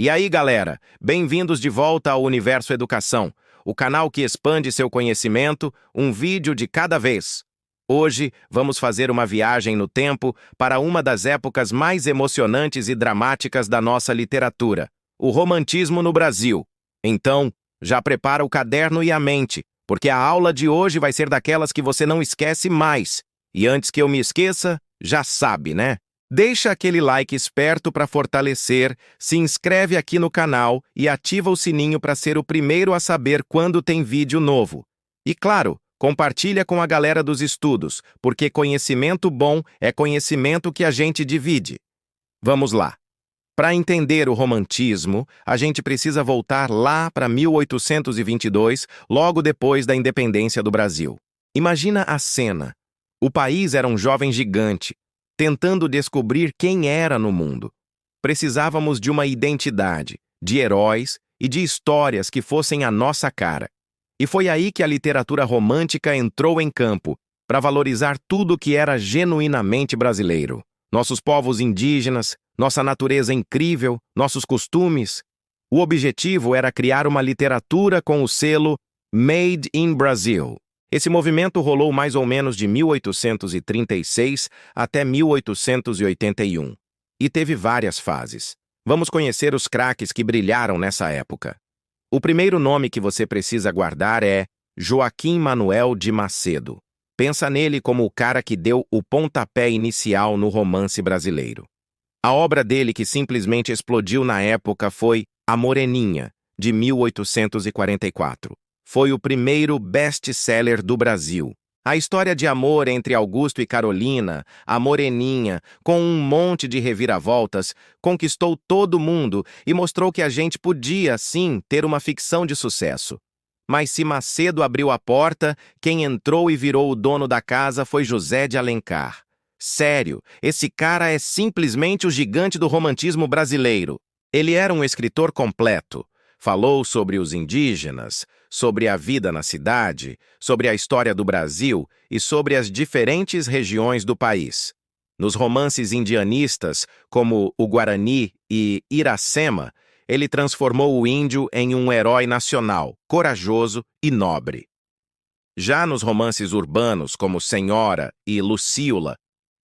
E aí, galera, bem-vindos de volta ao Universo Educação, o canal que expande seu conhecimento, um vídeo de cada vez. Hoje, vamos fazer uma viagem no tempo para uma das épocas mais emocionantes e dramáticas da nossa literatura, o romantismo no Brasil. Então, já prepara o caderno e a mente, porque a aula de hoje vai ser daquelas que você não esquece mais. E antes que eu me esqueça, já sabe, né? Deixa aquele like esperto para fortalecer, se inscreve aqui no canal e ativa o sininho para ser o primeiro a saber quando tem vídeo novo. E claro, compartilha com a galera dos estudos, porque conhecimento bom é conhecimento que a gente divide. Vamos lá. Para entender o romantismo, a gente precisa voltar lá para 1822, logo depois da independência do Brasil. Imagina a cena. O país era um jovem gigante, tentando descobrir quem era no mundo. Precisávamos de uma identidade, de heróis e de histórias que fossem a nossa cara. E foi aí que a literatura romântica entrou em campo, para valorizar tudo que era genuinamente brasileiro. Nossos povos indígenas, nossa natureza incrível, nossos costumes. O objetivo era criar uma literatura com o selo Made in Brazil. Esse movimento rolou mais ou menos de 1836 até 1881 e teve várias fases. Vamos conhecer os craques que brilharam nessa época. O primeiro nome que você precisa guardar é Joaquim Manuel de Macedo. Pensa nele como o cara que deu o pontapé inicial no romance brasileiro. A obra dele que simplesmente explodiu na época foi A Moreninha, de 1844. Foi o primeiro best-seller do Brasil. A história de amor entre Augusto e Carolina, a Moreninha, com um monte de reviravoltas, conquistou todo mundo e mostrou que a gente podia, sim, ter uma ficção de sucesso. Mas se Macedo abriu a porta, quem entrou e virou o dono da casa foi José de Alencar. Sério, esse cara é simplesmente o gigante do romantismo brasileiro. Ele era um escritor completo. Falou sobre os indígenas, sobre a vida na cidade, sobre a história do Brasil e sobre as diferentes regiões do país. Nos romances indianistas, como o Guarani e Iracema, ele transformou o índio em um herói nacional, corajoso e nobre. Já nos romances urbanos, como Senhora e Lucíola,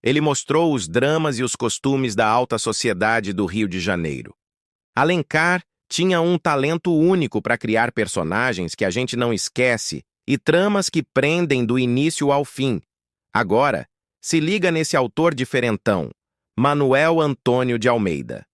ele mostrou os dramas e os costumes da alta sociedade do Rio de Janeiro. Alencar tinha um talento único para criar personagens que a gente não esquece e tramas que prendem do início ao fim. Agora, se liga nesse autor diferentão, Manuel Antônio de Almeida.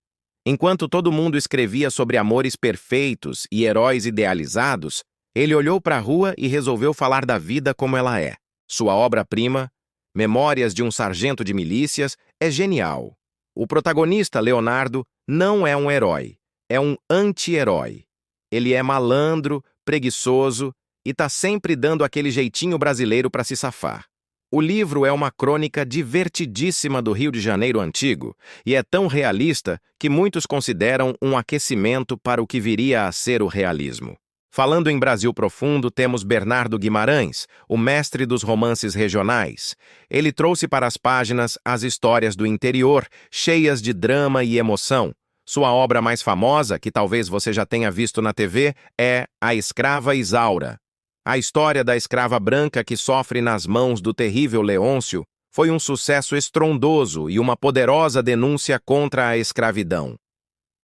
Enquanto todo mundo escrevia sobre amores perfeitos e heróis idealizados, ele olhou para a rua e resolveu falar da vida como ela é. Sua obra-prima, Memórias de um Sargento de Milícias, é genial. O protagonista, Leonardo, não é um herói. É um anti-herói. Ele é malandro, preguiçoso e tá sempre dando aquele jeitinho brasileiro para se safar. O livro é uma crônica divertidíssima do Rio de Janeiro antigo e é tão realista que muitos consideram um aquecimento para o que viria a ser o realismo. Falando em Brasil profundo, temos Bernardo Guimarães, o mestre dos romances regionais. Ele trouxe para as páginas as histórias do interior, cheias de drama e emoção. Sua obra mais famosa, que talvez você já tenha visto na TV, é A Escrava Isaura. A história da escrava branca que sofre nas mãos do terrível Leôncio foi um sucesso estrondoso e uma poderosa denúncia contra a escravidão.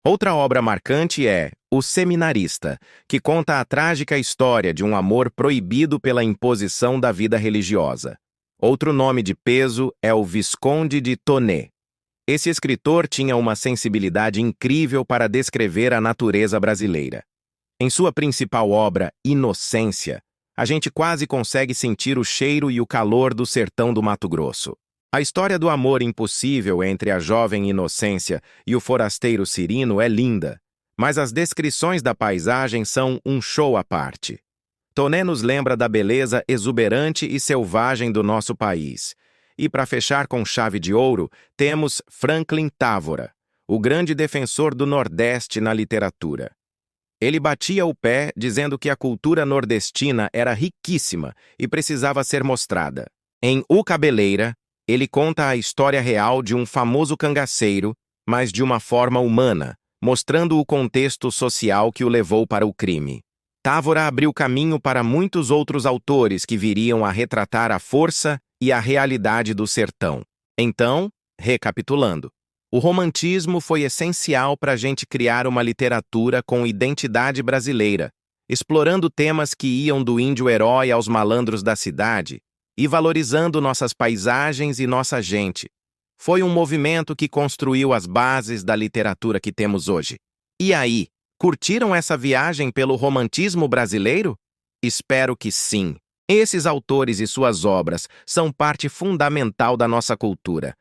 Outra obra marcante é O Seminarista, que conta a trágica história de um amor proibido pela imposição da vida religiosa. Outro nome de peso é o Visconde de Tournai. Esse escritor tinha uma sensibilidade incrível para descrever a natureza brasileira. Em sua principal obra, Inocência, a gente quase consegue sentir o cheiro e o calor do sertão do Mato Grosso. A história do amor impossível entre a jovem Inocência e o forasteiro Cirino é linda, mas as descrições da paisagem são um show à parte. Toné nos lembra da beleza exuberante e selvagem do nosso país. E para fechar com chave de ouro, temos Franklin Távora, o grande defensor do Nordeste na literatura. Ele batia o pé dizendo que a cultura nordestina era riquíssima e precisava ser mostrada. Em O Cabeleira, ele conta a história real de um famoso cangaceiro, mas de uma forma humana, mostrando o contexto social que o levou para o crime. Távora abriu caminho para muitos outros autores que viriam a retratar a força e a realidade do sertão. Então, recapitulando, o romantismo foi essencial para a gente criar uma literatura com identidade brasileira, explorando temas que iam do índio-herói aos malandros da cidade e valorizando nossas paisagens e nossa gente. Foi um movimento que construiu as bases da literatura que temos hoje. E aí, curtiram essa viagem pelo romantismo brasileiro? Espero que sim. Esses autores e suas obras são parte fundamental da nossa cultura.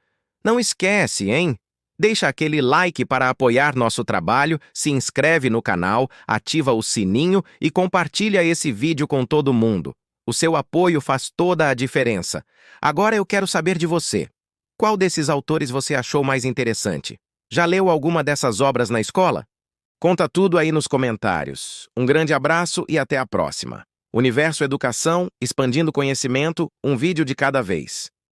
Não esquece, hein? Deixa aquele like para apoiar nosso trabalho, se inscreve no canal, ativa o sininho e compartilha esse vídeo com todo mundo. O seu apoio faz toda a diferença. Agora eu quero saber de você. Qual desses autores você achou mais interessante? Já leu alguma dessas obras na escola? Conta tudo aí nos comentários. Um grande abraço e até a próxima. Universo Educação, expandindo conhecimento, um vídeo de cada vez.